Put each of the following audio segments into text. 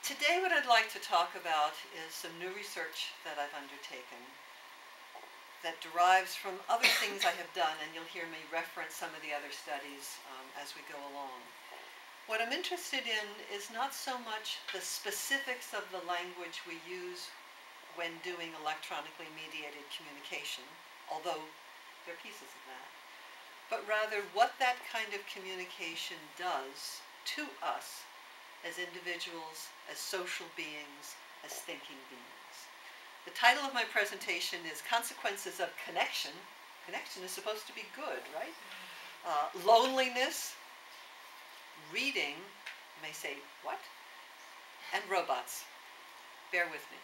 Today what I'd like to talk about is some new research that I've undertaken that derives from other things I have done, and you'll hear me reference some of the other studies as we go along. What I'm interested in is not so much the specifics of the language we use when doing electronically mediated communication, although there are pieces of that, but rather what that kind of communication does to us as individuals, as social beings, as thinking beings. The title of my presentation is Consequences of Connection. Connection is supposed to be good, right? Loneliness, reading, you may say, what? And robots. Bear with me.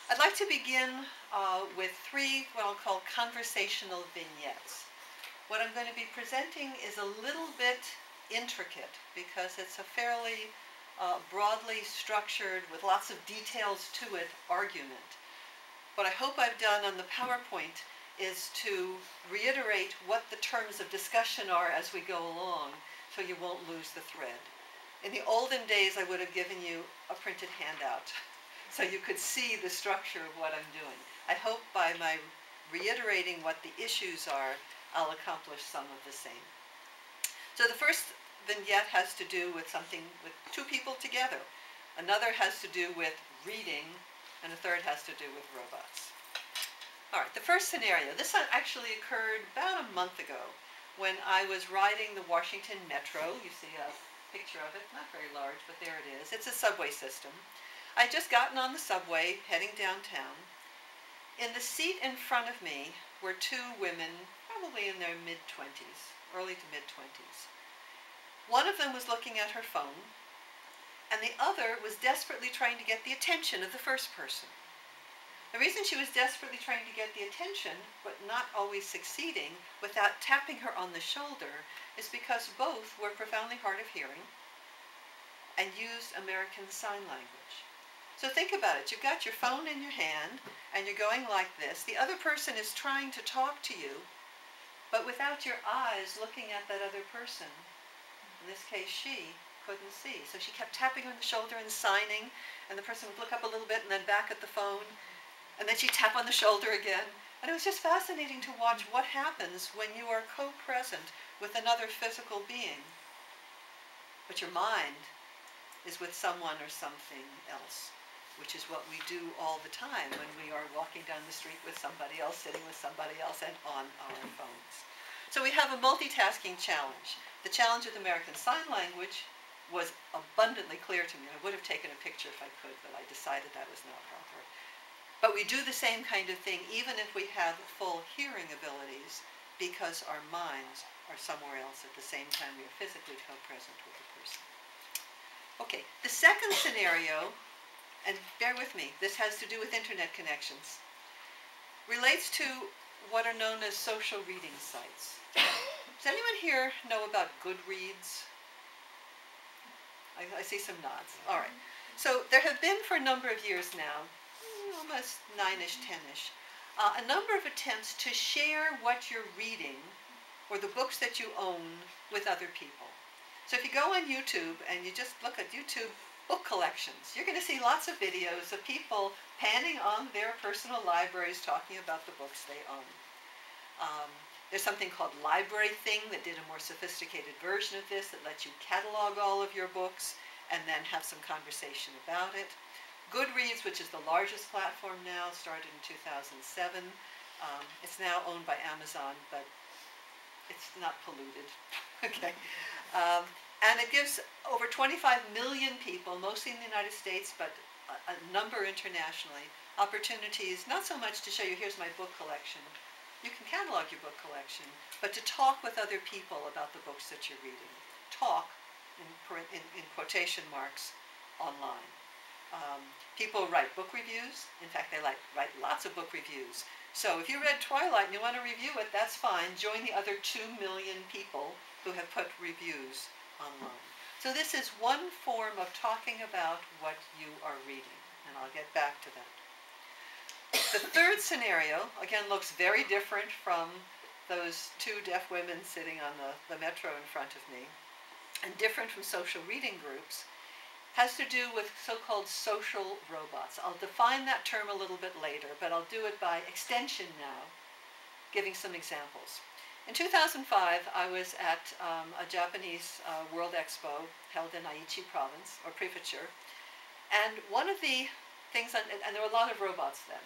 I'd like to begin with three what I'll call conversational vignettes. What I'm going to be presenting is a little bit intricate because it's a fairly broadly structured, with lots of details to it, argument. What I hope I've done on the PowerPoint is to reiterate what the terms of discussion are as we go along, so you won't lose the thread. In the olden days, I would have given you a printed handout, so you could see the structure of what I'm doing. I hope by my reiterating what the issues are, I'll accomplish some of the same. So the first vignette has to do with something with two people together. Another has to do with reading, and a third has to do with robots. All right, the first scenario. This actually occurred about a month ago when I was riding the Washington Metro. You see a picture of it, not very large, but there it is. It's a subway system. I'd just gotten on the subway, heading downtown. In the seat in front of me were two women, probably in their mid-20s, early to mid-20s. One of them was looking at her phone, and the other was desperately trying to get the attention of the first person. The reason she was desperately trying to get the attention, but not always succeeding, without tapping her on the shoulder, is because both were profoundly hard of hearing and used American Sign Language. So think about it. You've got your phone in your hand, and you're going like this. The other person is trying to talk to you, but without your eyes looking at that other person. In this case, she couldn't see. So she kept tapping her on the shoulder and signing, and the person would look up a little bit and then back at the phone, and then she'd tap on the shoulder again. And it was just fascinating to watch what happens when you are co-present with another physical being, but your mind is with someone or something else, which is what we do all the time when we are walking down the street with somebody else, sitting with somebody else, and on our phones. So we have a multitasking challenge. The challenge with American Sign Language was abundantly clear to me. I would have taken a picture if I could, but I decided that was not proper. But we do the same kind of thing even if we have full hearing abilities, because our minds are somewhere else at the same time we are physically co-present with the person. Okay, the second scenario, and bear with me, this has to do with internet connections, relates to what are known as social reading sites. Does anyone here know about Goodreads? I see some nods. All right. So there have been for a number of years now, almost 9-ish, 10-ish, a number of attempts to share what you're reading or the books that you own with other people. So if you go on YouTube and you just look at YouTube book collections, you're going to see lots of videos of people panning on their personal libraries talking about the books they own. There's something called Library Thing that did a more sophisticated version of this that lets you catalog all of your books and then have some conversation about it. Goodreads, which is the largest platform now, started in 2007. It's now owned by Amazon, but it's not polluted. Okay. And it gives over 25 million people, mostly in the United States, but a number internationally, opportunities, not so much to show you, here's my book collection. You can catalog your book collection, but to talk with other people about the books that you're reading. Talk, in quotation marks, online. People write book reviews. In fact, they write lots of book reviews. So if you read Twilight and you want to review it, that's fine. Join the other 2 million people who have put reviews online. So this is one form of talking about what you are reading, and I'll get back to that. The third scenario, again, looks very different from those two deaf women sitting on the metro in front of me, and different from social reading groups, has to do with so-called social robots. I'll define that term a little bit later, but I'll do it by extension now, giving some examples. In 2005, I was at a Japanese World Expo held in Aichi Province, or Prefecture, and one of the things, and there were a lot of robots then,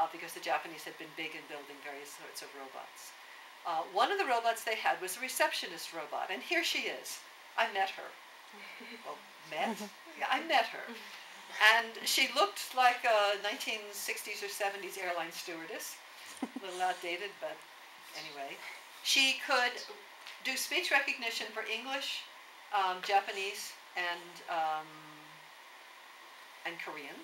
because the Japanese had been big in building various sorts of robots. One of the robots they had was a receptionist robot, and here she is. I met her. Well, met? Yeah, I met her. And she looked like a 1960s or 70s airline stewardess. A little outdated, but anyway. She could do speech recognition for English, Japanese, and Korean.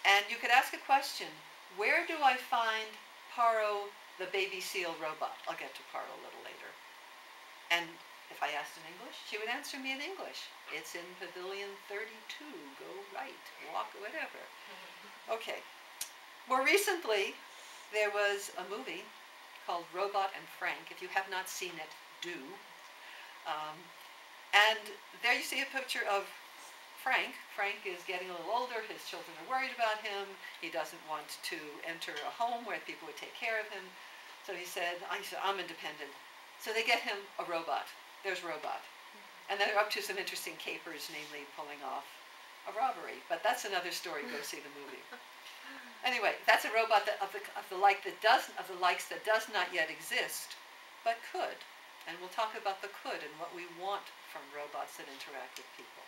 And you could ask a question, where do I find Paro, the baby seal robot? I'll get to Paro a little later. And if I asked in English, she would answer me in English. It's in Pavilion 32, go right, walk, whatever. Okay. More recently, there was a movie called Robot and Frank. If you have not seen it, do. And there you see a picture of Frank. Frank is getting a little older. His children are worried about him. He doesn't want to enter a home where people would take care of him. So he said, I'm independent. So they get him a robot. There's Robot. And then they're up to some interesting capers, namely pulling off a robbery. But that's another story. Go see the movie. Anyway, that's a robot that, of the likes that does not yet exist, but could. And we'll talk about the could and what we want from robots that interact with people.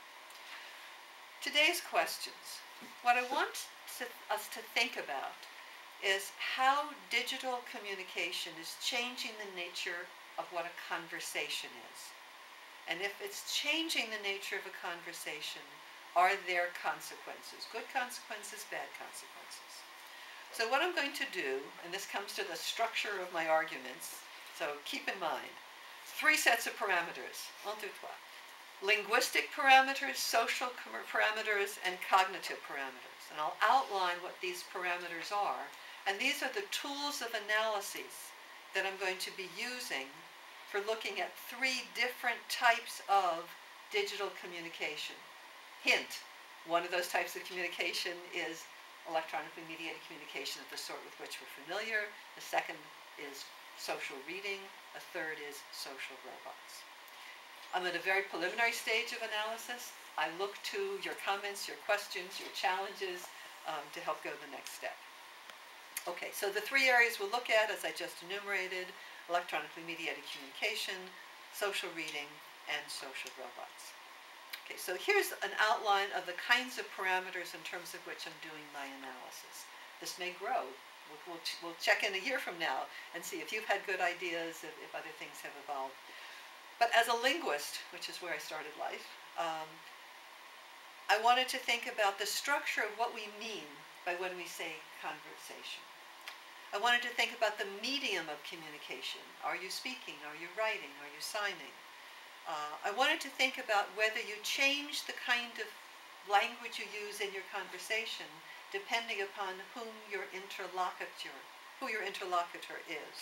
Today's questions. What I want us to think about is how digital communication is changing the nature of what a conversation is. And if it's changing the nature of a conversation, are there consequences? Good consequences, bad consequences. So what I'm going to do, and this comes to the structure of my arguments, so keep in mind, 3 sets of parameters, 1, 2, 3. Linguistic parameters, social parameters, and cognitive parameters. And I'll outline what these parameters are. And these are the tools of analysis that I'm going to be using for looking at 3 different types of digital communication. Hint, one of those types of communication is electronically mediated communication of the sort with which we're familiar. The second is social reading. A third is social robots. I'm at a very preliminary stage of analysis. I look to your comments, your questions, your challenges to help go the next step. Okay, so the 3 areas we'll look at, as I just enumerated, electronically mediated communication, social reading, and social robots. Okay, so here's an outline of the kinds of parameters in terms of which I'm doing my analysis. This may grow. We'll check in a year from now and see if you've had good ideas, if other things have evolved. But as a linguist, which is where I started life, I wanted to think about the structure of what we mean by when we say conversation. I wanted to think about the medium of communication. Are you speaking? Are you writing? Are you signing? I wanted to think about whether you change the kind of language you use in your conversation depending upon who your interlocutor is.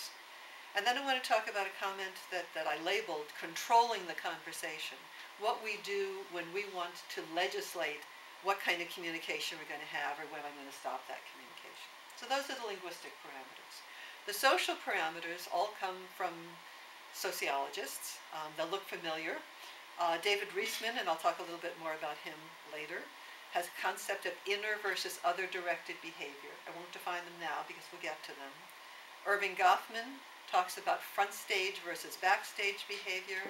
And then I want to talk about a comment that I labeled controlling the conversation. What we do when we want to legislate what kind of communication we're going to have or when I'm going to stop that communication. So those are the linguistic parameters. The social parameters all come from sociologists. They'll look familiar. David Reisman, and I'll talk a little bit more about him later, has a concept of inner versus other directed behavior. I won't define them now because we'll get to them. Irving Goffman talks about front stage versus backstage behavior.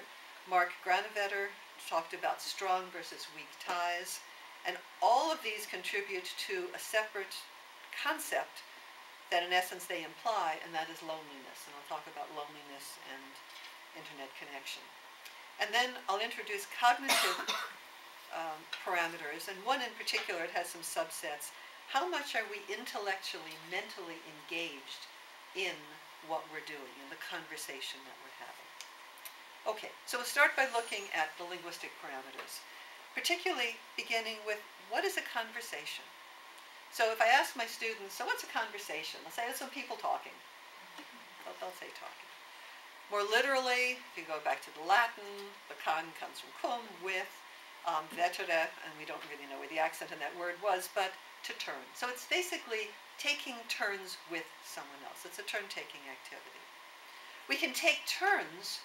Mark Granovetter talked about strong versus weak ties. And all of these contribute to a separate concept that in essence they imply, and that is loneliness. And I'll talk about loneliness and internet connection. And then I'll introduce cognitive parameters, and one in particular, it has some subsets. How much are we intellectually, mentally engaged in what we're doing, in the conversation that we're having? Okay, so we'll start by looking at the linguistic parameters, particularly beginning with what is a conversation? So if I ask my students, so what's a conversation? They'll say it's some people talking. They'll say talking. More literally, if you go back to the Latin, the con comes from cum, with. vetere, and we don't really know where the accent in that word was, but to turn. So it's basically taking turns with someone else. It's a turn-taking activity. We can take turns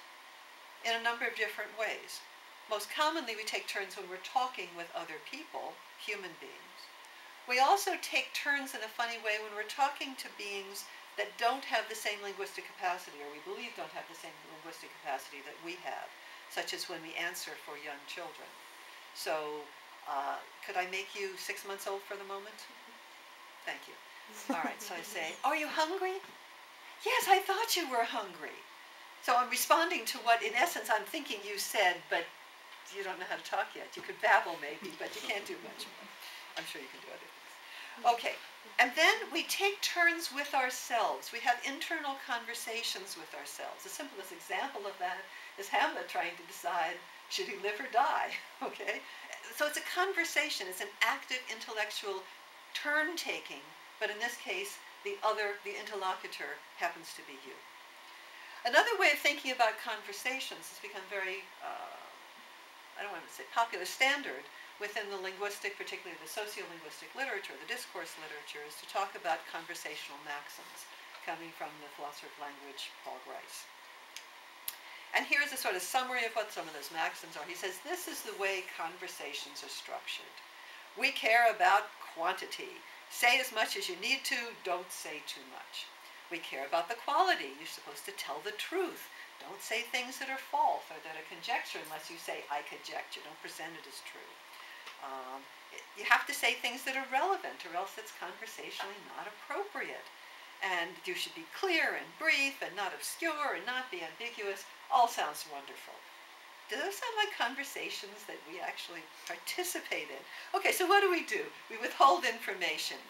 in a number of different ways. Most commonly, we take turns when we're talking with other people, human beings. We also take turns in a funny way when we're talking to beings that don't have the same linguistic capacity, or we believe don't have the same linguistic capacity that we have, such as when we answer for young children. So, could I make you 6 months old for the moment? Thank you. All right, so I say, are you hungry? Yes, I thought you were hungry. So I'm responding to what, in essence, I'm thinking you said, but you don't know how to talk yet. You could babble maybe, but you can't do much more. I'm sure you can do other things. Okay, and then we take turns with ourselves. We have internal conversations with ourselves. The simplest example of that is Hamlet trying to decide, should he live or die? Okay, so it's a conversation. It's an active intellectual turn-taking, but in this case, the interlocutor happens to be you. Another way of thinking about conversations has become very, I don't want to say popular, standard within the linguistic, particularly the sociolinguistic literature, the discourse literature, is to talk about conversational maxims coming from the philosopher of language, Paul Grice. And here's a sort of summary of what some of those maxims are. He says, this is the way conversations are structured. We care about quantity. Say as much as you need to, don't say too much. We care about the quality. You're supposed to tell the truth. Don't say things that are false or that are conjecture unless you say, I conjecture. Don't present it as true. You have to say things that are relevant, or else it's conversationally not appropriate. And you should be clear and brief and not obscure and not be ambiguous. All sounds wonderful. Do those sound like conversations that we actually participate in? Okay, so what do? We withhold information.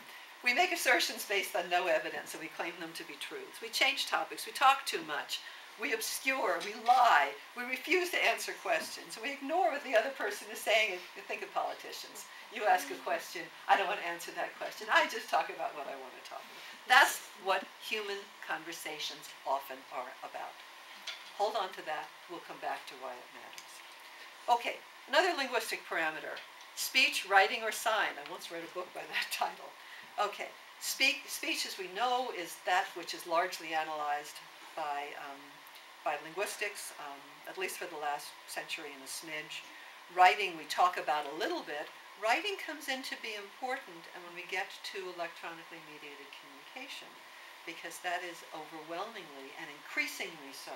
We make assertions based on no evidence, and we claim them to be truths. We change topics. We talk too much. We obscure. We lie. We refuse to answer questions. We ignore what the other person is saying. And think of politicians. You ask a question. I don't want to answer that question. I just talk about what I want to talk about. That's what human conversations often are about. Hold on to that. We'll come back to why it matters. Okay, another linguistic parameter. Speech, writing, or sign. I once read a book by that title. Okay, speech, as we know, is that which is largely analyzed by linguistics, at least for the last century and a smidge. Writing, we talk about a little bit. Writing comes in to be important, and when we get to electronically mediated communication, because that is overwhelmingly and increasingly so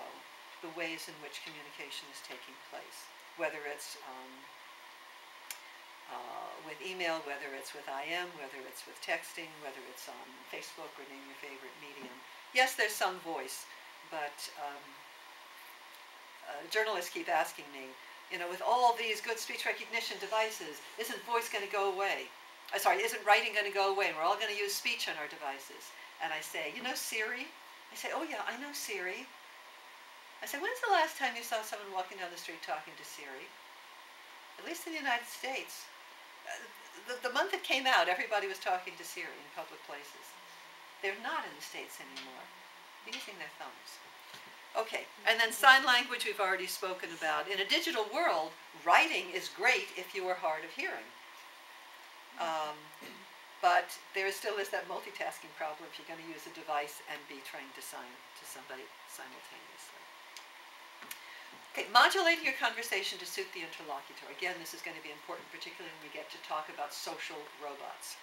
the ways in which communication is taking place, whether it's with email, whether it's with IM, whether it's with texting, whether it's on Facebook, or name your favorite medium. Yes, there's some voice, but journalists keep asking me, you know, with all these good speech recognition devices, isn't voice going to go away? Isn't writing going to go away, and we're all going to use speech on our devices? And I say, you know Siri? I say, oh yeah, I know Siri. I say, when's the last time you saw someone walking down the street talking to Siri? At least in the United States. The month it came out, everybody was talking to Siri in public places. They're not in the States anymore. They're using their thumbs. Okay, and then sign language we've already spoken about. In a digital world, writing is great if you are hard of hearing. But there still is that multitasking problem if you're going to use a device and be trying to sign to somebody simultaneously. Okay, modulating your conversation to suit the interlocutor. Again, this is going to be important, particularly when we get to talk about social robots.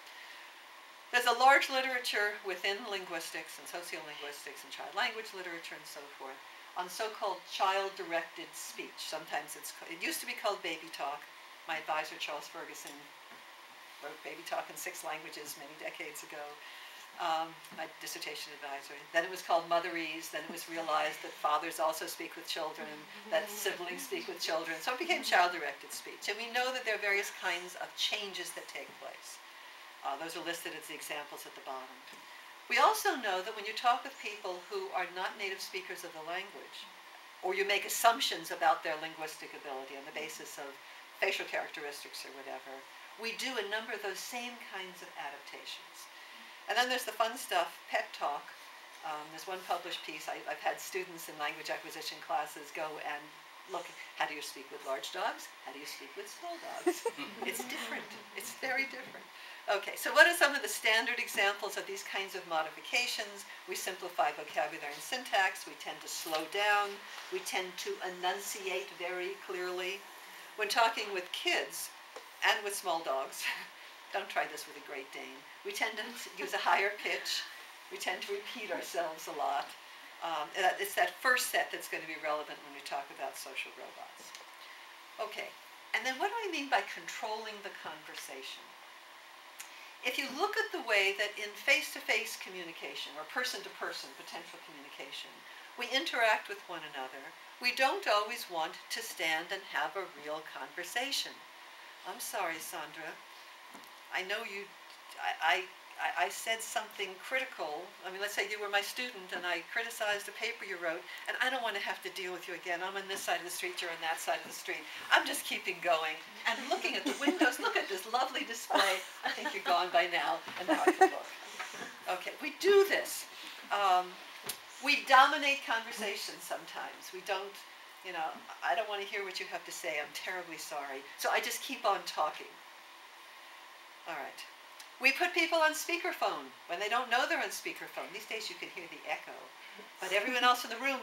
There's a large literature within linguistics and sociolinguistics and child language literature and so forth on so-called child-directed speech. Sometimes it used to be called baby talk. My advisor, Charles Ferguson, wrote baby talk in 6 languages many decades ago. My dissertation advisor. Then it was called motherese. Then it was realized that fathers also speak with children, that siblings speak with children. So it became child-directed speech. And we know that there are various kinds of changes that take place. Those are listed as the examples at the bottom. We also know that when you talk with people who are not native speakers of the language, or you make assumptions about their linguistic ability on the basis of facial characteristics or whatever, we do a number of those same kinds of adaptations. And then there's the fun stuff, pet talk. There's one published piece. I've had students in language acquisition classes go and look, how do you speak with large dogs? How do you speak with small dogs? It's different. It's very different. Okay, so what are some of the standard examples of these kinds of modifications? We simplify vocabulary and syntax. We tend to slow down. We tend to enunciate very clearly. When talking with kids and with small dogs, don't try this with a Great Dane, we tend to use a higher pitch. We tend to repeat ourselves a lot. It's that first set that's going to be relevant when we talk about social robots. Okay, and then what do I mean by controlling the conversation? If you look at the way that in face-to-face communication or person-to-person potential communication, we interact with one another, we don't always want to stand and have a real conversation. I'm sorry, Sandra. I know you, I said something critical. I mean, let's say you were my student and I criticized a paper you wrote, and I don't want to have to deal with you again. I'm on this side of the street, you're on that side of the street. I'm just keeping going and looking at the windows. Look at this lovely display. I think you're gone by now, and now I can look. Okay, we do this. We dominate conversations sometimes. We don't, you know, I don't want to hear what you have to say. I'm terribly sorry. So I just keep on talking. All right. We put people on speakerphone when they don't know they're on speakerphone. These days you can hear the echo. But everyone else in the room,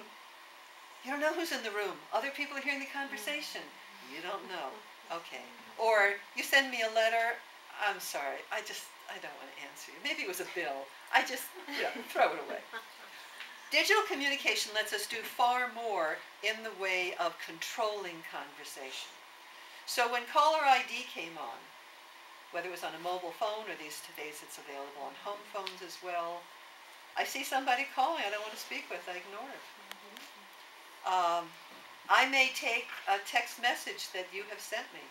you don't know who's in the room. Other people are hearing the conversation. You don't know. Okay. Or you send me a letter. I'm sorry. I don't want to answer you. Maybe it was a bill. Throw it away. Digital communication lets us do far more in the way of controlling conversation. So when caller ID came on, whether it was on a mobile phone or these days it's available on home phones as well, I see somebody calling I don't want to speak with, I ignore it. I may take a text message that you have sent me.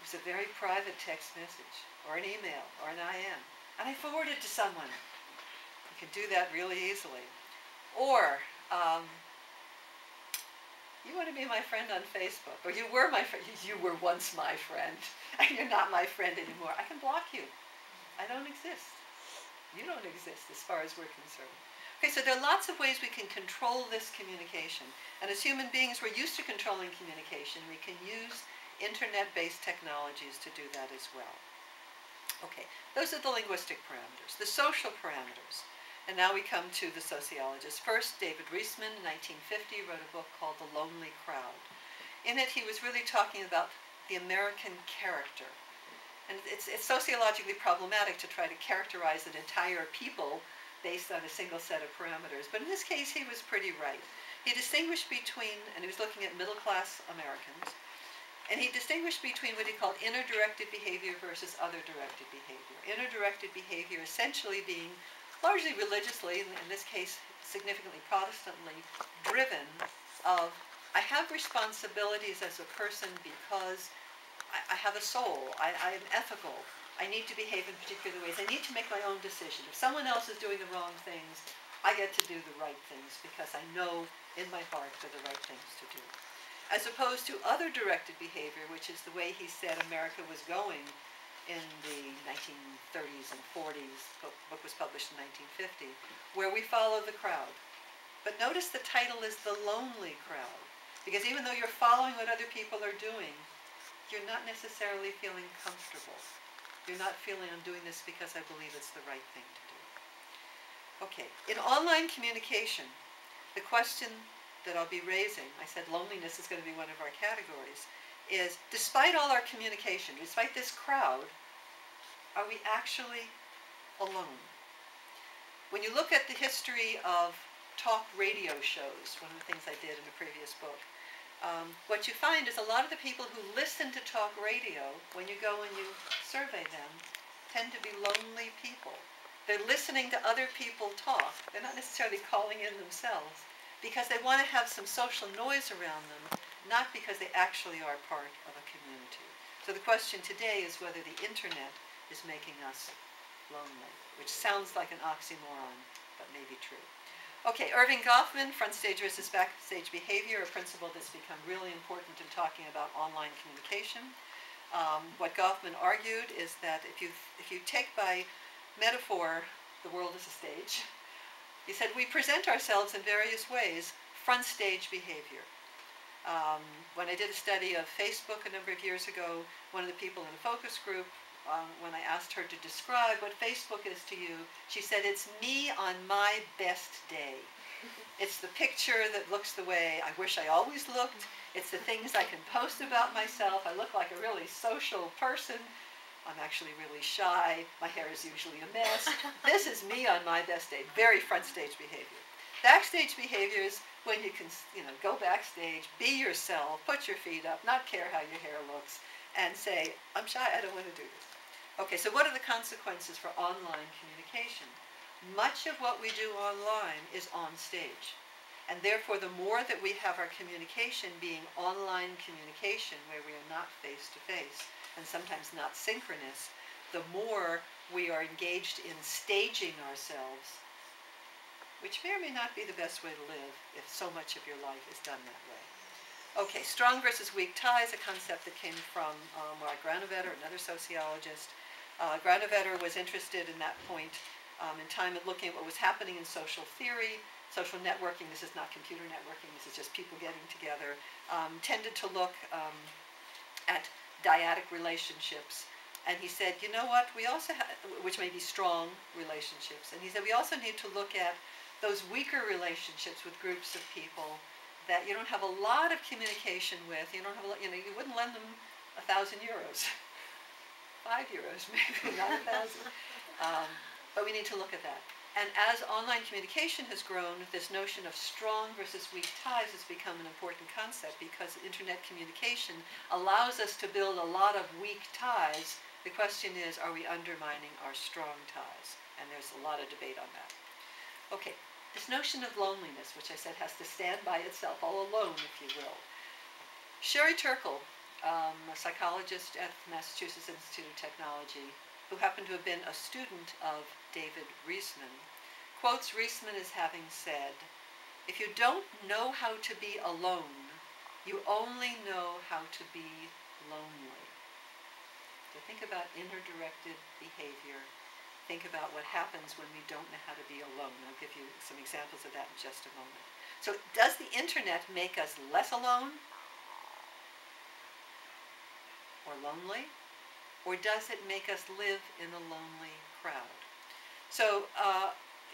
It's a very private text message, or an email, or an IM, and I forward it to someone. You can do that really easily. Or, you want to be my friend on Facebook, or you were my friend, you were once my friend, and you're not my friend anymore. I can block you. I don't exist. You don't exist as far as we're concerned. Okay, so there are lots of ways we can control this communication. And as human beings, we're used to controlling communication. We can use internet-based technologies to do that as well. Okay, those are the linguistic parameters. The social parameters. And now we come to the sociologists. First, David Reisman, in 1950, wrote a book called The Lonely Crowd. In it, he was really talking about the American character. And it's sociologically problematic to try to characterize an entire people based on a single set of parameters. But in this case, he was pretty right. He distinguished between, and he was looking at middle-class Americans, and he distinguished between what he called inner-directed behavior versus other-directed behavior. Inner-directed behavior essentially being largely religiously, in this case significantly Protestantly, driven of, I have responsibilities as a person because I have a soul, I am ethical, I need to behave in particular ways, I need to make my own decision. If someone else is doing the wrong things, I get to do the right things because I know in my heart they're the right things to do. As opposed to other-directed behavior, which is the way he said America was going in the 1930s and 40s, the book was published in 1950, where we follow the crowd. But notice the title is The Lonely Crowd, because even though you're following what other people are doing, you're not necessarily feeling comfortable. You're not feeling, I'm doing this because I believe it's the right thing to do. Okay, in online communication, the question that I'll be raising, I said loneliness is going to be one of our categories, is despite all our communication, despite this crowd, are we actually alone? When you look at the history of talk radio shows, one of the things I did in a previous book, what you find is a lot of the people who listen to talk radio, when you go and you survey them, tend to be lonely people. They're listening to other people talk. They're not necessarily calling in themselves because they want to have some social noise around them, not because they actually are part of a community. So the question today is whether the internet is making us lonely, which sounds like an oxymoron, but may be true. Okay, Irving Goffman, front stage versus backstage behavior, a principle that's become really important in talking about online communication. What Goffman argued is that if you take by metaphor the world as a stage, he said we present ourselves in various ways, front stage behavior. When I did a study of Facebook a number of years ago, one of the people in the focus group, when I asked her to describe what Facebook is to you, she said, it's me on my best day. It's the picture that looks the way I wish I always looked. It's the things I can post about myself. I look like a really social person. I'm actually really shy. My hair is usually a mess. This is me on my best day. Very front stage behavior. Backstage behavior is when you can, go backstage, be yourself, put your feet up, not care how your hair looks, and say, I'm shy, I don't want to do this. Okay, so what are the consequences for online communication? Much of what we do online is on stage. And therefore, the more that we have our communication being online communication, where we are not face-to-face, and sometimes not synchronous, the more we are engaged in staging ourselves, which may or may not be the best way to live if so much of your life is done that way. Okay, strong versus weak ties, a concept that came from Mark Granovetter, another sociologist. Granovetter was interested in that point in time at looking at what was happening in social theory. Social networking, this is not computer networking, this is just people getting together, tended to look at dyadic relationships. And he said, you know what, we also have, which may be strong relationships, and he said we also need to look at those weaker relationships with groups of people that you don't have a lot of communication with. You don't have, you wouldn't lend them €1,000, €5 maybe, not 1,000. But we need to look at that. And as online communication has grown, this notion of strong versus weak ties has become an important concept because internet communication allows us to build a lot of weak ties. The question is, are we undermining our strong ties? And there's a lot of debate on that. Okay. This notion of loneliness, which I said has to stand by itself, all alone, if you will. Sherry Turkle, a psychologist at the Massachusetts Institute of Technology, who happened to have been a student of David Reisman, quotes Reisman as having said, if you don't know how to be alone, you only know how to be lonely. So think about inner-directed behavior. Think about what happens when we don't know how to be alone. I'll give you some examples of that in just a moment. So does the internet make us less alone or lonely? Or does it make us live in a lonely crowd? So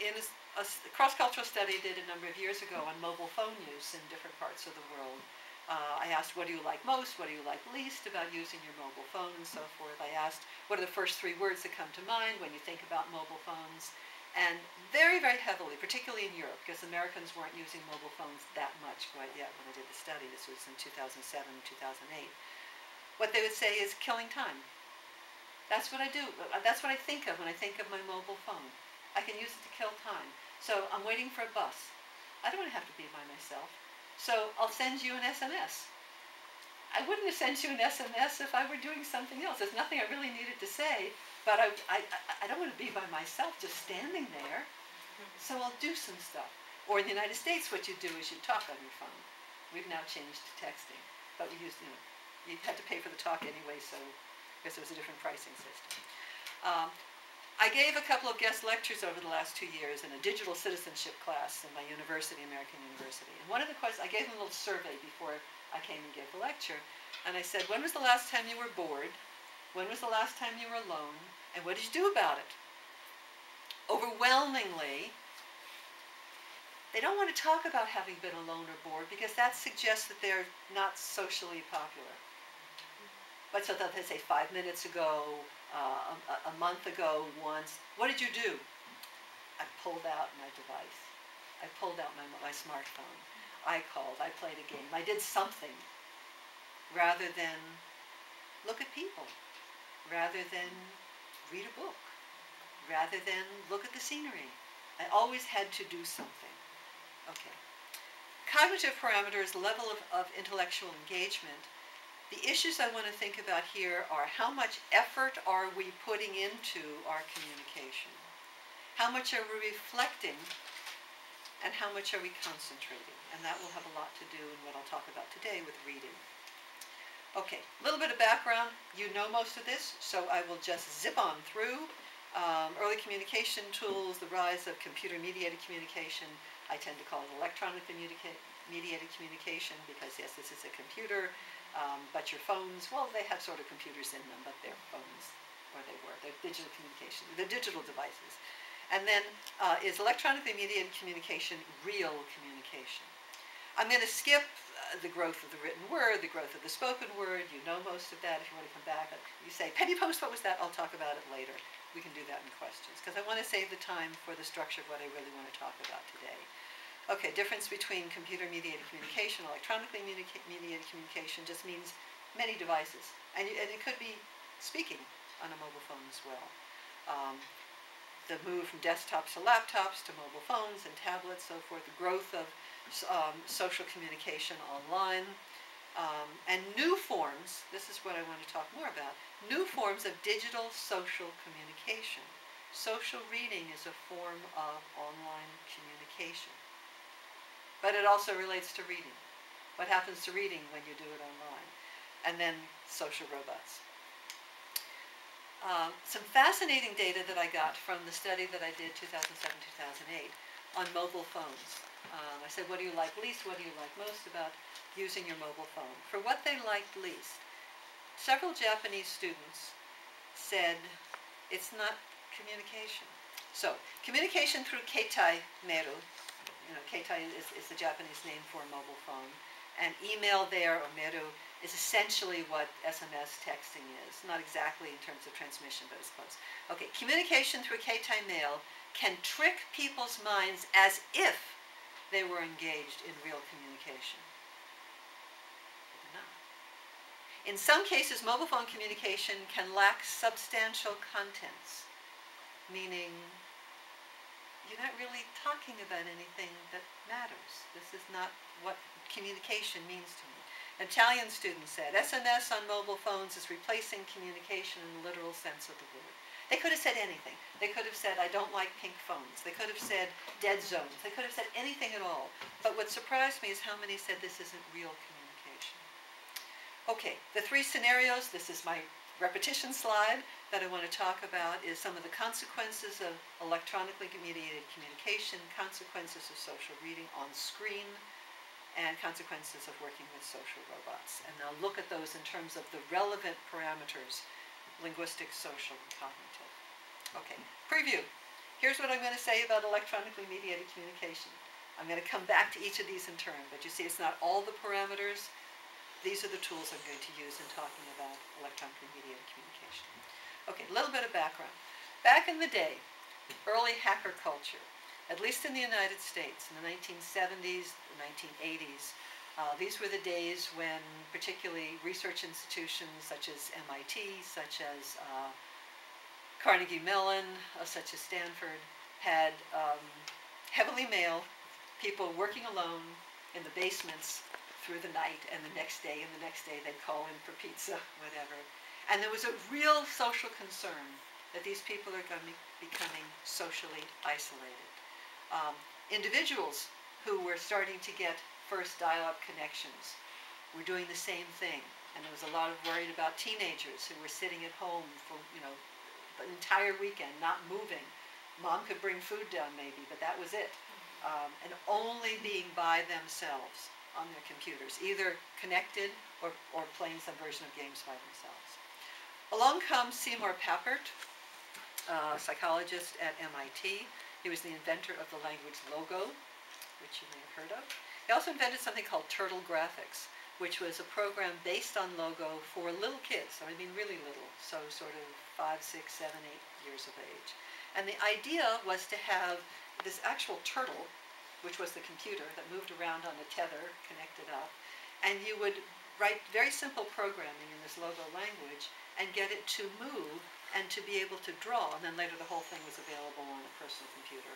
in a cross-cultural study I did a number of years ago on mobile phone use in different parts of the world, I asked, what do you like most, what do you like least about using your mobile phone and so forth. I asked, what are the first 3 words that come to mind when you think about mobile phones? And very, very heavily, particularly in Europe, because Americans weren't using mobile phones that much quite yet when I did the study. This was in 2007, 2008. What they would say is killing time. That's what I do. That's what I think of when I think of my mobile phone. I can use it to kill time. So I'm waiting for a bus. I don't want to have to be by myself. So I'll send you an SMS. I wouldn't have sent you an SMS if I were doing something else. There's nothing I really needed to say, but I don't want to be by myself just standing there. So I'll do some stuff. Or in the United States, what you do is you talk on your phone. We've now changed to texting, but we used, you had to pay for the talk anyway, so I guess it was a different pricing system. I gave a couple of guest lectures over the last 2 years in a digital citizenship class in my university, American University. And one of the questions, I gave them a little survey before I came and gave the lecture. And I said, when was the last time you were bored? When was the last time you were alone? And what did you do about it? Overwhelmingly, they don't want to talk about having been alone or bored because that suggests that they're not socially popular. But so they'll say 5 minutes ago, a month ago, once. What did you do? I pulled out my device. I pulled out my smartphone. I called. I played a game. I did something rather than look at people, rather than read a book, rather than look at the scenery. I always had to do something. Okay. Cognitive parameters, level of intellectual engagement. The issues I want to think about here are how much effort are we putting into our communication? How much are we reflecting? And how much are we concentrating? And that will have a lot to do in what I'll talk about today with reading. Okay, a little bit of background. You know most of this, so I will just zip on through. Early communication tools, the rise of computer-mediated communication. I tend to call it electronic mediated communication because, yes, this is a computer, but your phones, well, they have sort of computers in them, but they're phones, or they were. They're digital communication, they're digital devices. And then, is electronically mediated communication real communication? I'm going to skip the growth of the written word, the growth of the spoken word. You know most of that. If you want to come back, you say, Penny Post, what was that? I'll talk about it later. We can do that in questions, because I want to save the time for the structure of what I really want to talk about today. Okay, difference between computer-mediated communication, electronically mediated communication just means many devices. And it could be speaking on a mobile phone as well. The move from desktops to laptops to mobile phones and tablets, so forth, the growth of social communication online, and new forms, this is what I want to talk more about, new forms of digital social communication. Social reading is a form of online communication. But it also relates to reading. What happens to reading when you do it online? And then social robots. Some fascinating data that I got from the study that I did 2007-2008 on mobile phones. I said, what do you like least? What do you like most about using your mobile phone? For what they liked least, several Japanese students said it's not communication. So, communication through keitai meru, keitai is the Japanese name for a mobile phone, and email there, or meru, is essentially what SMS texting is. Not exactly in terms of transmission, but it's close. Okay, communication through keitai mail can trick people's minds as if they were engaged in real communication. But they're not. In some cases, mobile phone communication can lack substantial contents, meaning you're not really talking about anything that matters. This is not what communication means to me. An Italian student said, SMS on mobile phones is replacing communication in the literal sense of the word. They could have said anything. They could have said, I don't like pink phones. They could have said dead zones. They could have said anything at all. But what surprised me is how many said this isn't real communication. Okay, the three scenarios, this is my repetition slide that I want to talk about, is some of the consequences of electronically mediated communication, consequences of social reading on screen, and consequences of working with social robots. And I'll look at those in terms of the relevant parameters, linguistic, social, and cognitive. Okay, preview. Here's what I'm going to say about electronically mediated communication. I'm going to come back to each of these in turn, but you see it's not all the parameters. These are the tools I'm going to use in talking about electronically mediated communication. Okay, a little bit of background. Back in the day, early hacker culture, at least in the United States, in the 1970s, the 1980s, these were the days when particularly research institutions such as MIT, such as Carnegie Mellon, such as Stanford, had heavily male people working alone in the basements through the night, and the next day they'd call in for pizza, whatever. And there was a real social concern that these people are going to be becoming socially isolated. Individuals who were starting to get first dial-up connections were doing the same thing, and there was a lot of worry about teenagers who were sitting at home for the entire weekend, not moving. Mom could bring food down maybe, but that was it, and only being by themselves on their computers, either connected or playing some version of games by themselves. Along comes Seymour Papert, a psychologist at MIT. He was the inventor of the language Logo, which you may have heard of. He also invented something called Turtle Graphics, which was a program based on Logo for little kids. I mean, really little, so sort of 5, 6, 7, 8 years of age. And the idea was to have this actual turtle, which was the computer that moved around on a tether, connected up, and you would write very simple programming in this Logo language and get it to move and to be able to draw. And then later the whole thing was available on a personal computer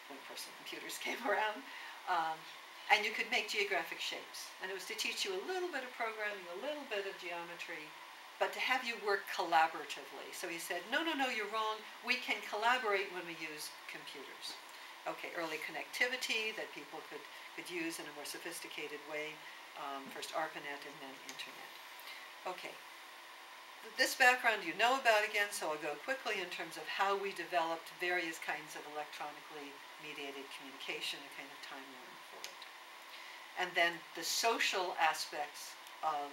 when personal computers came around. And you could make geographic shapes. And it was to teach you a little bit of programming, a little bit of geometry, but to have you work collaboratively. So he said, no, you're wrong. We can collaborate when we use computers. Okay, early connectivity that people could use in a more sophisticated way. First ARPANET and then Internet. Okay. This background you know about again, so I'll go quickly in terms of how we developed various kinds of electronically mediated communication, a kind of timeline for it. and then the social aspects of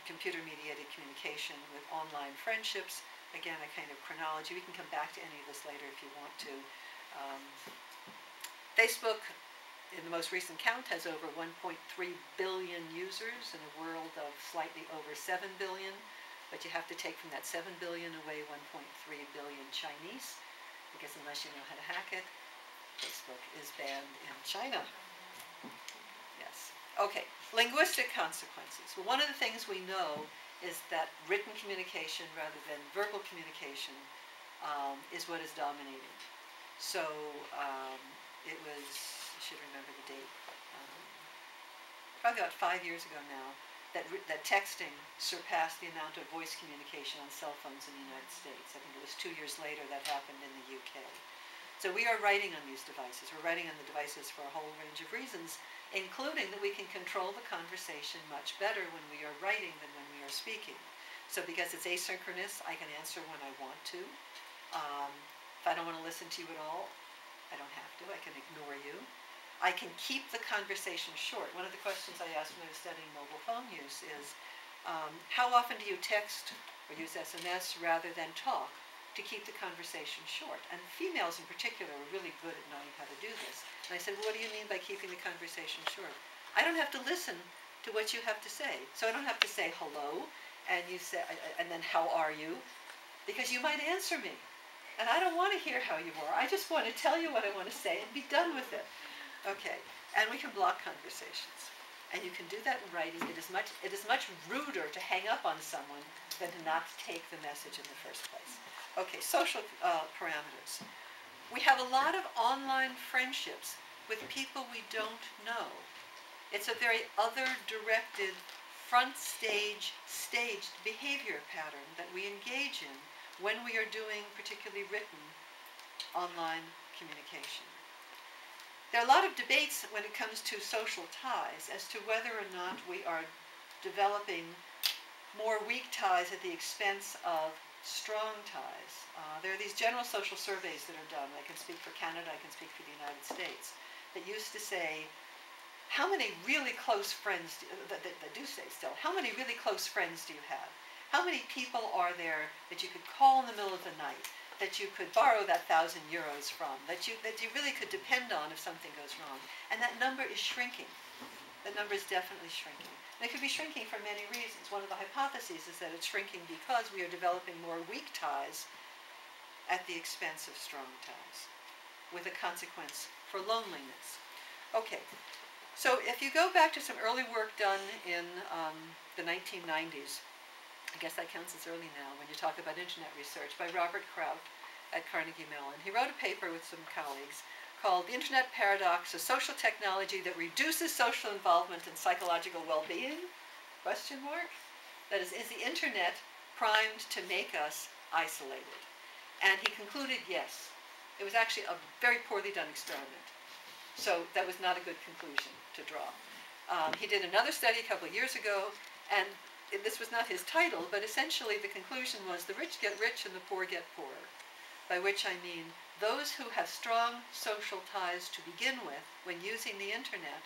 computer-mediated communication with online friendships. Again, a kind of chronology. We can come back to any of this later if you want to. Facebook, in the most recent count, has over 1.3 billion users in a world of slightly over 7 billion. But you have to take from that 7 billion away 1.3 billion Chinese, because unless you know how to hack it, Facebook is banned in China. Yes. Okay, linguistic consequences. Well, one of the things we know is that written communication rather than verbal communication is what is dominating. So it was, I should remember the date, probably about 5 years ago now, that texting surpassed the amount of voice communication on cell phones in the United States. I think it was 2 years later that happened in the UK. So we are writing on these devices. We're writing on the devices for a whole range of reasons, including that we can control the conversation much better when we are writing than when we are speaking. So because it's asynchronous, I can answer when I want to. If I don't want to listen to you at all, I don't have to. I can ignore you. I can keep the conversation short. One of the questions I asked when I was studying mobile phone use is, how often do you text or use SMS rather than talk to keep the conversation short? And females in particular are really good at knowing how to do this. And I said, well, what do you mean by keeping the conversation short? I don't have to listen to what you have to say. So I don't have to say hello, and you say, and then how are you? Because you might answer me. And I don't want to hear how you are. I just want to tell you what I want to say and be done with it. Okay, and we can block conversations. And you can do that in writing. It is much ruder to hang up on someone than to not take the message in the first place. Okay, social parameters. We have a lot of online friendships with people we don't know. It's a very other-directed, front-staged behavior pattern that we engage in when we are doing particularly written online communication. There are a lot of debates when it comes to social ties as to whether or not we are developing more weak ties at the expense of strong ties. There are these general social surveys that are done. I can speak for Canada, I can speak for the United States, that used to say, how many really close friends, that do say still, how many really close friends do you have? How many people are there that you could call in the middle of the night, that you could borrow that 1,000 euros from, that you really could depend on if something goes wrong? And that number is shrinking. That number is definitely shrinking. And it could be shrinking for many reasons. One of the hypotheses is that it's shrinking because we are developing more weak ties at the expense of strong ties, with a consequence for loneliness. Okay, so if you go back to some early work done in the 1990s, I guess that counts as early now when you talk about internet research, by Robert Kraut at Carnegie Mellon. He wrote a paper with some colleagues called The Internet Paradox, a Social Technology that Reduces Social Involvement and Psychological Well-Being? Question mark? That is the internet primed to make us isolated? And he concluded yes. It was actually a very poorly done experiment. So that was not a good conclusion to draw. He did another study a couple of years ago, and this was not his title, but essentially the conclusion was the rich get rich and the poor get poorer. By which I mean those who have strong social ties to begin with when using the internet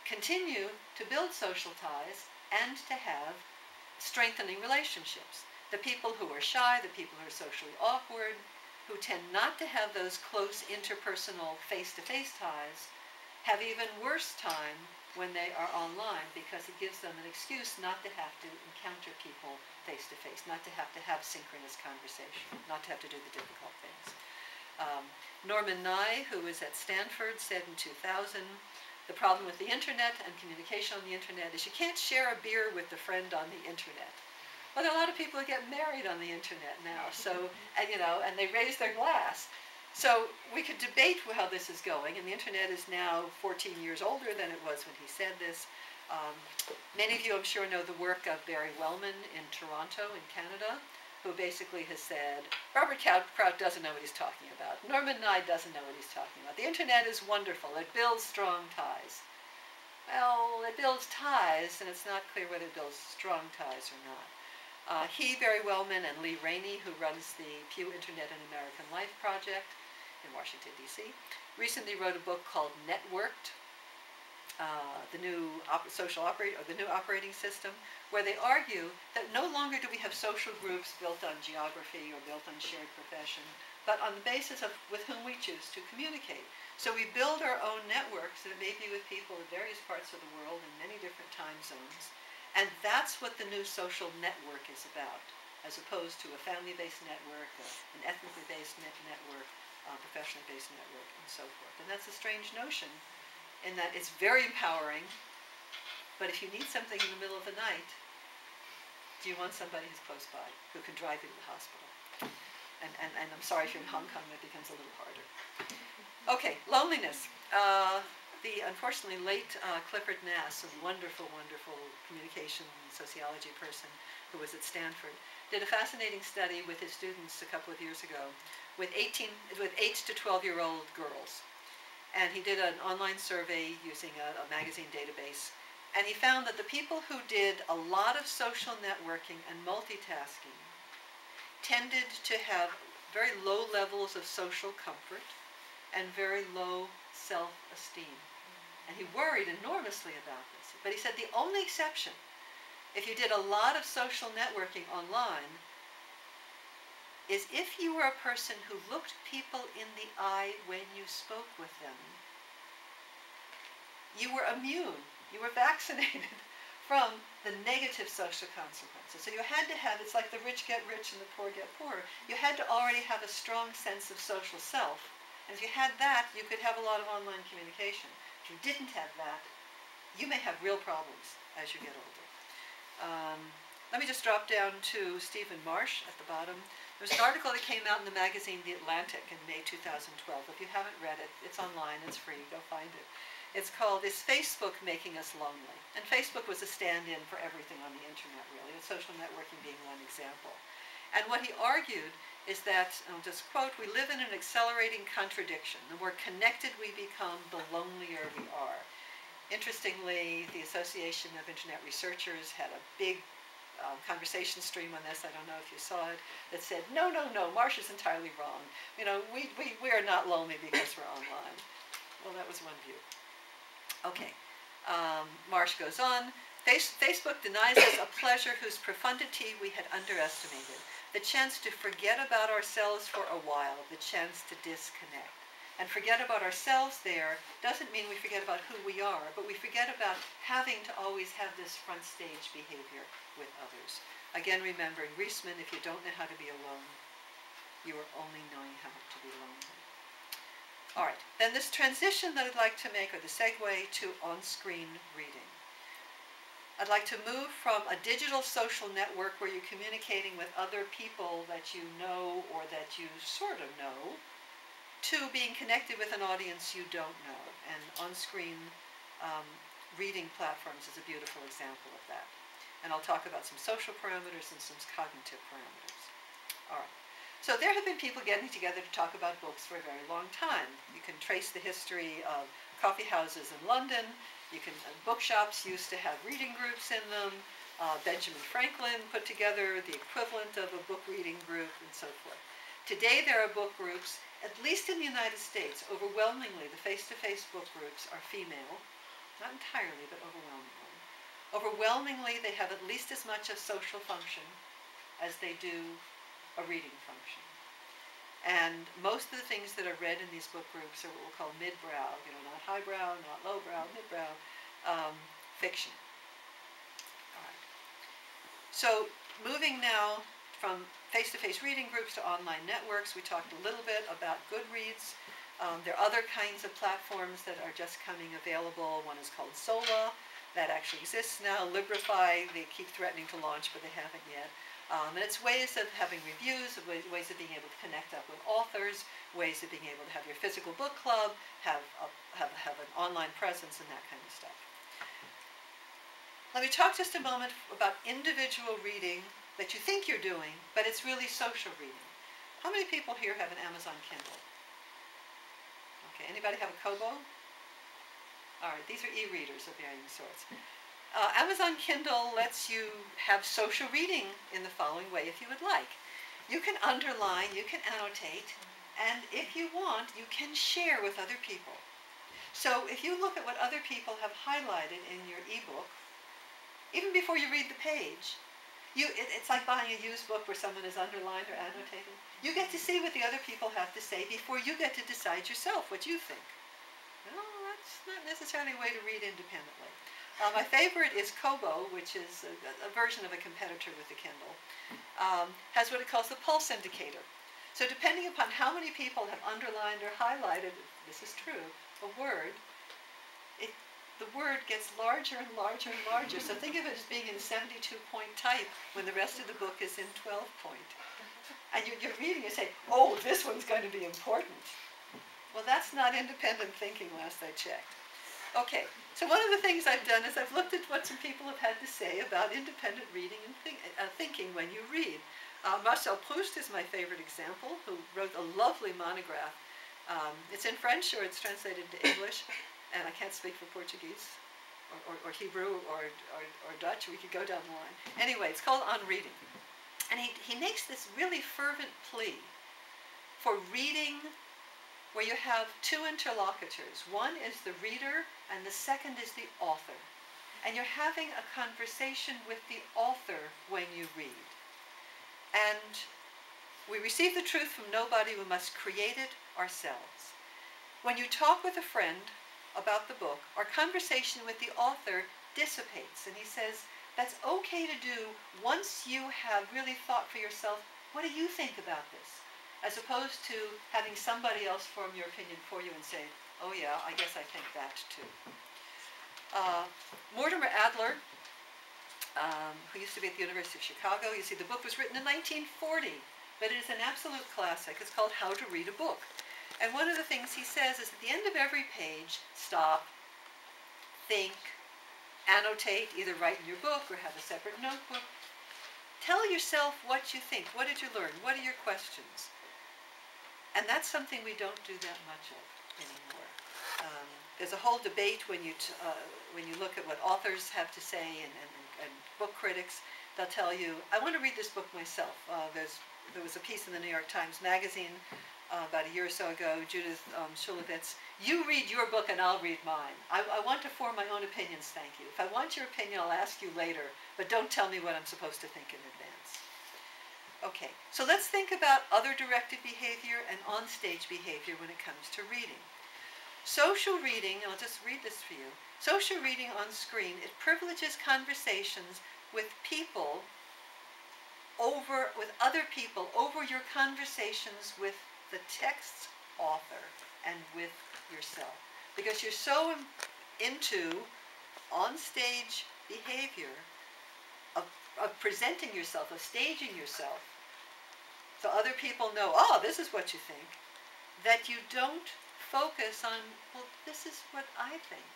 continue to build social ties and to have strengthening relationships. The people who are shy, the people who are socially awkward, who tend not to have those close interpersonal face-to-face ties, have even worse time when they are online, because it gives them an excuse not to have to encounter people face-to-face, not to have synchronous conversation, not to have to do the difficult things. Norman Nye, who was at Stanford, said in 2000, the problem with the internet and communication on the internet is you can't share a beer with a friend on the internet. Well, there are a lot of people who get married on the internet now, so, and they raise their glass. So we could debate how this is going, and the internet is now 14 years older than it was when he said this. Many of you, I'm sure, know the work of Barry Wellman in Toronto, in Canada, who basically has said, Robert Kraut doesn't know what he's talking about. Norman Nye doesn't know what he's talking about. The internet is wonderful. It builds strong ties. Well, it builds ties, and it's not clear whether it builds strong ties or not. He, Barry Wellman, and Lee Rainey, who runs the Pew Internet and American Life project in Washington, D.C., recently wrote a book called Networked, the new operating system, where they argue that no longer do we have social groups built on geography or built on shared profession, but on the basis of with whom we choose to communicate. So we build our own networks, and it may be with people in various parts of the world in many different time zones, and that's what the new social network is about, as opposed to a family-based network, an ethnically based network, professionally based network, and so forth. And that's a strange notion in that it's very empowering, but if you need something in the middle of the night, do you want somebody who's close by, who can drive you to the hospital? And I'm sorry, if you're in Hong Kong, that becomes a little harder. Okay, loneliness. The unfortunately late Clifford Nass, a wonderful, wonderful communication sociology person who was at Stanford, did a fascinating study with his students a couple of years ago with 8 to 12-year-old girls. And he did an online survey using a magazine database. And he found that the people who did a lot of social networking and multitasking tended to have very low levels of social comfort and very low self-esteem. And he worried enormously about this. But he said the only exception, if you did a lot of social networking online, is if you were a person who looked people in the eye when you spoke with them, you were immune, you were vaccinated from the negative social consequences. So you had to have, it's like the rich get rich and the poor get poorer. You had to already have a strong sense of social self. And if you had that, you could have a lot of online communication. If you didn't have that, you may have real problems as you get older. Let me just drop down to Stephen Marsh at the bottom. There's an article that came out in the magazine The Atlantic in May 2012. If you haven't read it, it's online, it's free, go find it. It's called, Is Facebook Making Us Lonely? And Facebook was a stand-in for everything on the internet, really, and social networking being one example. And what he argued is that, I'll just quote, we live in an accelerating contradiction. The more connected we become, the lonelier we are. Interestingly, the Association of Internet Researchers had a big conversation stream on this, I don't know if you saw it, that said, no, Marsh is entirely wrong. You know, we are not lonely because we're online. Well, that was one view. Okay, Marsh goes on, Facebook denies us a pleasure whose profundity we had underestimated, the chance to forget about ourselves for a while, the chance to disconnect. And forget about ourselves there doesn't mean we forget about who we are, but we forget about having to always have this front stage behavior with others. Again, remembering Riesman, if you don't know how to be alone, you are only knowing how to be lonely. All right, then this transition that I'd like to make, or the segue to on-screen reading. I'd like to move from a digital social network where you're communicating with other people that you know or that you sort of know, to being connected with an audience you don't know. And on-screen reading platforms is a beautiful example of that. And I'll talk about some social parameters and some cognitive parameters. All right. So there have been people getting together to talk about books for a very long time. You can trace the history of coffee houses in London. Bookshops used to have reading groups in them. Benjamin Franklin put together the equivalent of a book reading group and so forth. Today there are book groups, at least in the United States, overwhelmingly the face-to-face book groups are female, not entirely, but overwhelmingly. Overwhelmingly, they have at least as much of social function as they do a reading function. And most of the things that are read in these book groups are what we'll call mid-brow, you know, not highbrow, not lowbrow, mid-brow, fiction. All right. So moving now from face-to-face reading groups to online networks, we talked a little bit about Goodreads. There are other kinds of platforms that are just coming available. One is called Zola, that actually exists now. Librify, they keep threatening to launch, but they haven't yet. And it's ways of having reviews, ways of being able to connect up with authors, ways of being able to have your physical book club, have an online presence, and that kind of stuff. Let me talk just a moment about individual reading that you think you're doing, but it's really social reading. How many people here have an Amazon Kindle? Okay, anybody have a Kobo? All right, these are e-readers of varying sorts. Amazon Kindle lets you have social reading in the following way if you would like. You can underline, you can annotate, and if you want, you can share with other people. So if you look at what other people have highlighted in your ebook, even before you read the page, it's like buying a used book where someone has underlined or annotated. You get to see what the other people have to say before you get to decide yourself what you think. Well, that's not necessarily a way to read independently. My favorite is Kobo, which is a version of a competitor with the Kindle. Has what it calls the pulse indicator. So depending upon how many people have underlined or highlighted, this is true, a word, the word gets larger and larger and larger. So think of it as being in 72-point type when the rest of the book is in 12-point. And you're reading and say, oh, this one's going to be important. Well, that's not independent thinking last I checked. Okay, so one of the things I've done is I've looked at what some people have had to say about independent reading and thinking when you read. Marcel Proust is my favorite example, who wrote a lovely monograph. It's in French or it's translated into English, and I can't speak for Portuguese or Hebrew or Dutch. We could go down the line. Anyway, it's called On Reading. And he makes this really fervent plea for reading where you have two interlocutors. One is the reader and the second is the author. And you're having a conversation with the author when you read. And we receive the truth from nobody. We must create it ourselves. When you talk with a friend about the book, our conversation with the author dissipates. And he says, that's okay to do once you have really thought for yourself, what do you think about this? As opposed to having somebody else form your opinion for you and say, oh yeah, I guess I think that too. Mortimer Adler, who used to be at the University of Chicago, you see the book was written in 1940, but it is an absolute classic. It's called How to Read a Book. And one of the things he says is at the end of every page, stop, think, annotate, either write in your book or have a separate notebook. Tell yourself what you think. What did you learn? What are your questions? And that's something we don't do that much of anymore. There's a whole debate when you look at what authors have to say and book critics. They'll tell you, I want to read this book myself. There was a piece in the New York Times Magazine about a year or so ago, Judith Shulevitz, you read your book and I'll read mine. I want to form my own opinions, thank you. If I want your opinion, I'll ask you later, but don't tell me what I'm supposed to think in advance. Okay, so let's think about other directed behavior and onstage behavior when it comes to reading. Social reading, and I'll just read this for you. Social reading on screen, it privileges conversations with people with other people over your conversations with the text's author and with yourself. Because you're so into on-stage behavior of presenting yourself, of staging yourself, so other people know, oh, this is what you think, that you don't focus on, well, this is what I think.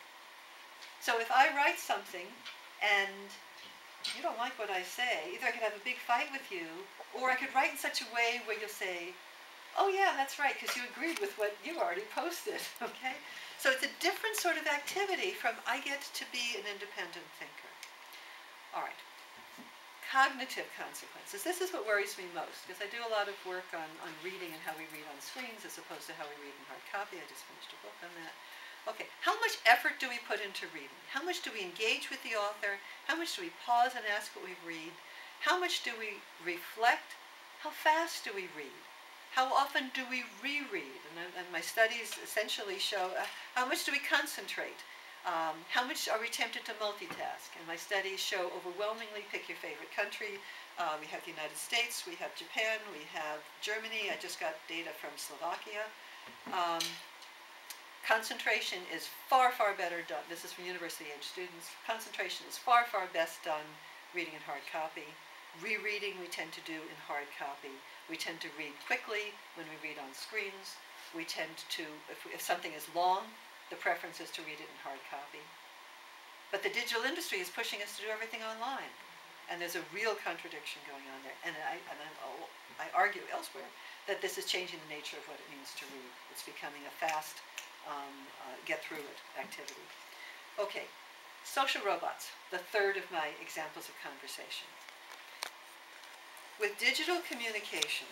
So if I write something and you don't like what I say, either I could have a big fight with you, or I could write in such a way where you'll say, oh yeah, that's right, because you agreed with what you already posted, okay? So it's a different sort of activity from I get to be an independent thinker. All right, cognitive consequences. This is what worries me most, because I do a lot of work on reading and how we read on screens as opposed to how we read in hard copy. I just finished a book on that. Okay, how much effort do we put into reading? How much do we engage with the author? How much do we pause and ask what we read? How much do we reflect? How fast do we read? How often do we reread? And my studies essentially show how much do we concentrate? How much are we tempted to multitask? And my studies show overwhelmingly, pick your favorite country. We have the United States, we have Japan, we have Germany. I just got data from Slovakia. Concentration is far, far better done. This is from university-age students. Concentration is far, far best done reading in hard copy. Rereading we tend to do in hard copy. We tend to read quickly when we read on screens. We tend to, if something is long, the preference is to read it in hard copy. But the digital industry is pushing us to do everything online. And there's a real contradiction going on there. And I argue elsewhere that this is changing the nature of what it means to read. It's becoming a fast, get-through-it activity. Okay, social robots, the third of my examples of conversation. With digital communication,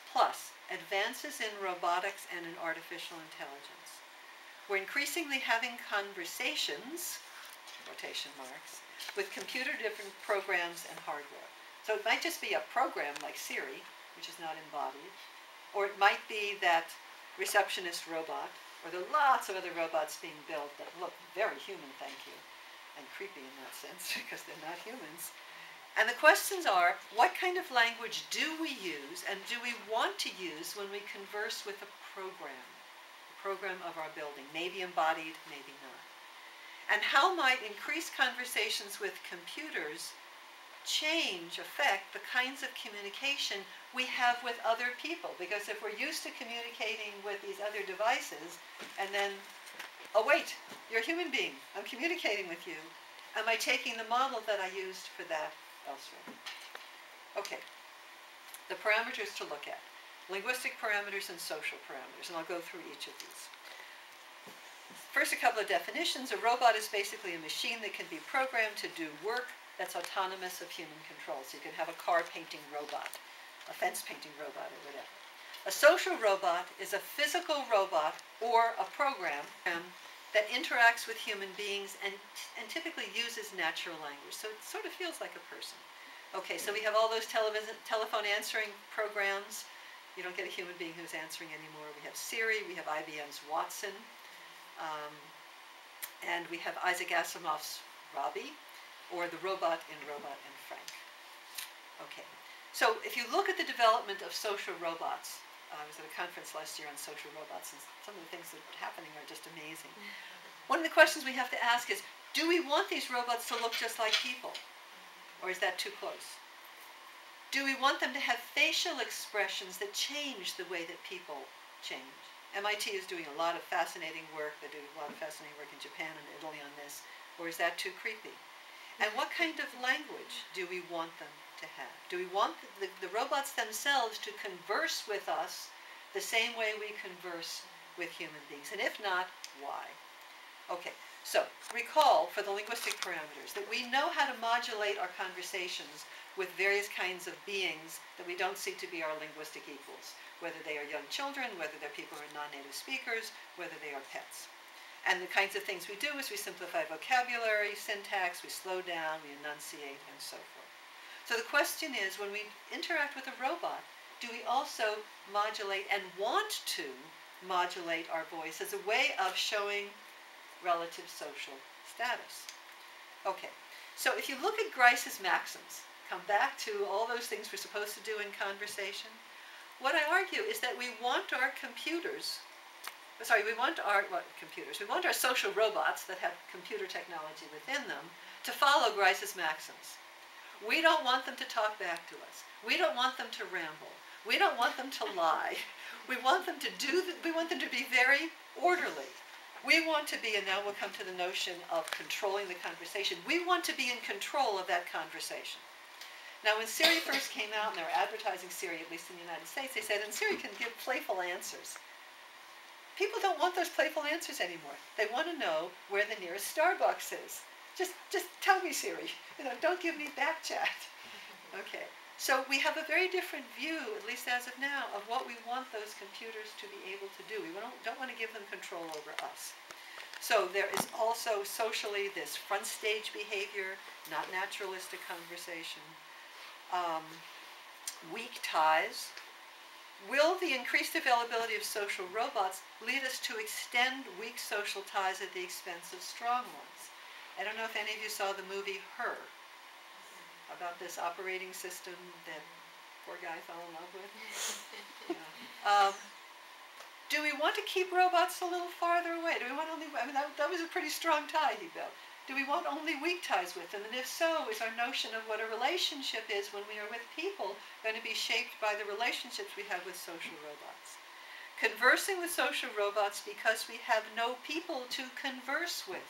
plus advances in robotics and in artificial intelligence, we're increasingly having conversations, quotation marks, with computer-driven programs and hardware. So it might just be a program like Siri, which is not embodied, or it might be that receptionist robot, or there are lots of other robots being built that look very human, thank you, and creepy in that sense because they're not humans. And the questions are, what kind of language do we use and do we want to use when we converse with a program of our building, maybe embodied, maybe not. And how might increased conversations with computers affect the kinds of communication we have with other people? Because if we're used to communicating with these other devices, and then, oh wait, you're a human being, I'm communicating with you, am I taking the model that I used for that elsewhere? Okay, the parameters to look at. Linguistic parameters and social parameters, and I'll go through each of these. First, a couple of definitions. A robot is basically a machine that can be programmed to do work that's autonomous of human control. So you can have a car painting robot, a fence painting robot, or whatever. A social robot is a physical robot or a program that interacts with human beings and typically uses natural language. So it sort of feels like a person. Okay, so we have all those telephone answering programs. You don't get a human being who's answering anymore. We have Siri, we have IBM's Watson, and we have Isaac Asimov's Robbie, or the robot in Robot and Frank. Okay, so if you look at the development of social robots, I was at a conference last year on social robots, and some of the things that are happening are just amazing. One of the questions we have to ask is, do we want these robots to look just like people? Or is that too close? Do we want them to have facial expressions that change the way that people change? MIT is doing a lot of fascinating work. They do a lot of fascinating work in Japan and Italy on this. Or is that too creepy? And what kind of language do we want them to have? Do we want the robots themselves to converse with us the same way we converse with human beings? And if not, why? Okay, so recall for the linguistic parameters that we know how to modulate our conversations with various kinds of beings that we don't see to be our linguistic equals, whether they are young children, whether they're people who are non-native speakers, whether they are pets. And the kinds of things we do is we simplify vocabulary, syntax, we slow down, we enunciate, and so forth. So the question is, when we interact with a robot, do we also modulate and want to modulate our voice as a way of showing relative social status? Okay, so if you look at Grice's maxims, come back to all those things we're supposed to do in conversation, what I argue is that we want our computers, we want our social robots that have computer technology within them to follow Grice's maxims. We don't want them to talk back to us. We don't want them to ramble. We don't want them to lie. We want them to be very orderly. We want to be, and now we'll come to the notion of controlling the conversation. We want to be in control of that conversation. Now, when Siri first came out, and they were advertising Siri, at least in the United States, they said, and Siri can give playful answers. People don't want those playful answers anymore. They want to know where the nearest Starbucks is. Just tell me, Siri. Don't give me back chat. Okay. So we have a very different view, at least as of now, of what we want those computers to be able to do. We don't want to give them control over us. So there is also socially this front stage behavior, not naturalistic conversation. Weak ties. Will the increased availability of social robots lead us to extend weak social ties at the expense of strong ones? I don't know if any of you saw the movie Her, about this operating system that poor guy fell in love with. Yeah. Do we want to keep robots a little farther away? Do we want only, that was a pretty strong tie he built. Do we want only weak ties with them? And if so, is our notion of what a relationship is when we are with people going to be shaped by the relationships we have with social robots? Conversing with social robots because we have no people to converse with.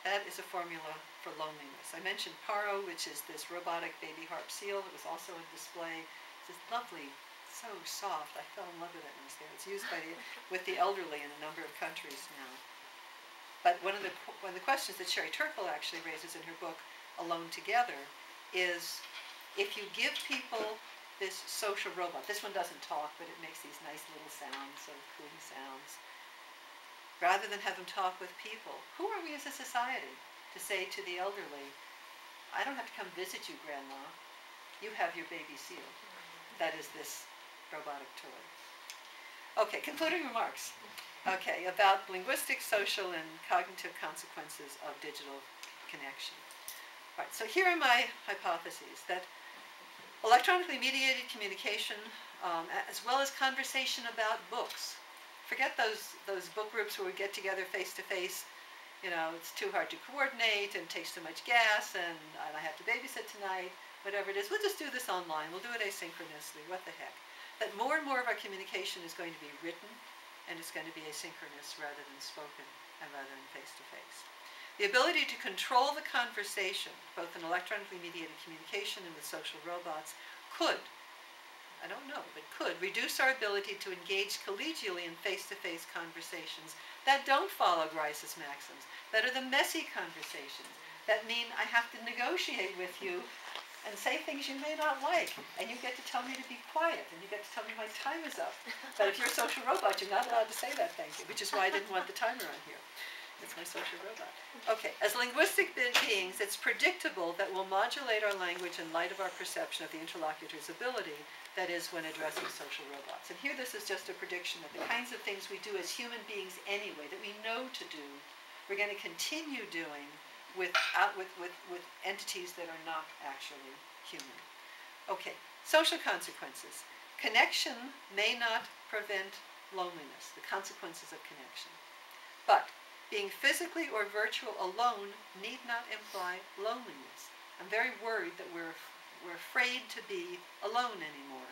That is a formula for loneliness. I mentioned Paro, which is this robotic baby harp seal that was also on display. It's this lovely, so soft. I fell in love with it when I was there. It's used with the elderly in a number of countries now. But one of the questions that Sherry Turkle actually raises in her book, Alone Together, is if you give people this social robot, this one doesn't talk, but it makes these nice little sounds, sort of cooing sounds. rather than have them talk with people. Who are we as a society to say to the elderly, I don't have to come visit you, Grandma. You have your baby seal. That is this robotic toy. Okay, concluding remarks. Okay, about linguistic, social, and cognitive consequences of digital connection. All right, so here are my hypotheses, that electronically mediated communication, as well as conversation about books. Forget those book groups where we get together face-to-face. You know, it's too hard to coordinate and takes too much gas, and I have to babysit tonight, whatever it is. We'll just do this online. We'll do it asynchronously. What the heck? That more and more of our communication is going to be written, and it's going to be asynchronous rather than spoken, and rather than face-to-face. The ability to control the conversation, both in electronically mediated communication and with social robots, could, I don't know, but could reduce our ability to engage collegially in face-to-face conversations that don't follow Grice's maxims, that are the messy conversations, that mean I have to negotiate with you and say things you may not like, and you get to tell me to be quiet, and you get to tell me my time is up. But if you're a social robot, you're not allowed to say that, thank you, which is why I didn't want the timer on here. It's my social robot. Okay, as linguistic beings, it's predictable that we'll modulate our language in light of our perception of the interlocutor's ability, that is, when addressing social robots. And here this is just a prediction that the kinds of things we do as human beings anyway, that we know to do, we're going to continue doing with entities that are not actually human. Okay, social consequences. Connection may not prevent loneliness, the consequences of connection. But being physically or virtual alone need not imply loneliness. I'm very worried that we're afraid to be alone anymore,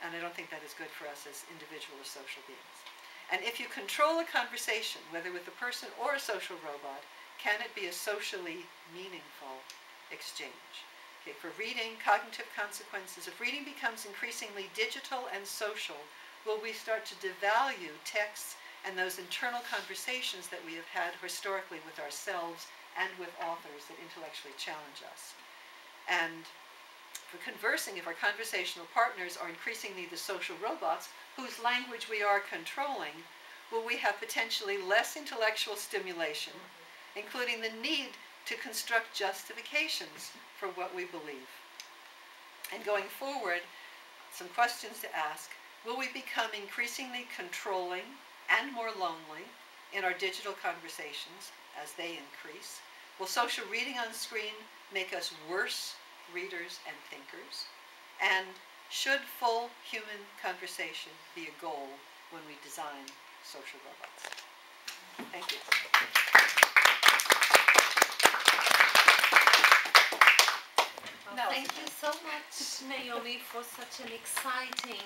and I don't think that is good for us as individual or social beings. And if you control a conversation, whether with a person or a social robot, can it be a socially meaningful exchange? Okay, for reading, cognitive consequences. If reading becomes increasingly digital and social, will we start to devalue texts and those internal conversations that we have had historically with ourselves and with authors that intellectually challenge us? And for conversing, if our conversational partners are increasingly the social robots whose language we are controlling, will we have potentially less intellectual stimulation, including the need to construct justifications for what we believe? And going forward, some questions to ask. Will we become increasingly controlling and more lonely in our digital conversations as they increase? Will social reading on screen make us worse readers and thinkers? And should full human conversation be a goal when we design social robots? Thank you. Well, thank you so much, Naomi, for such an exciting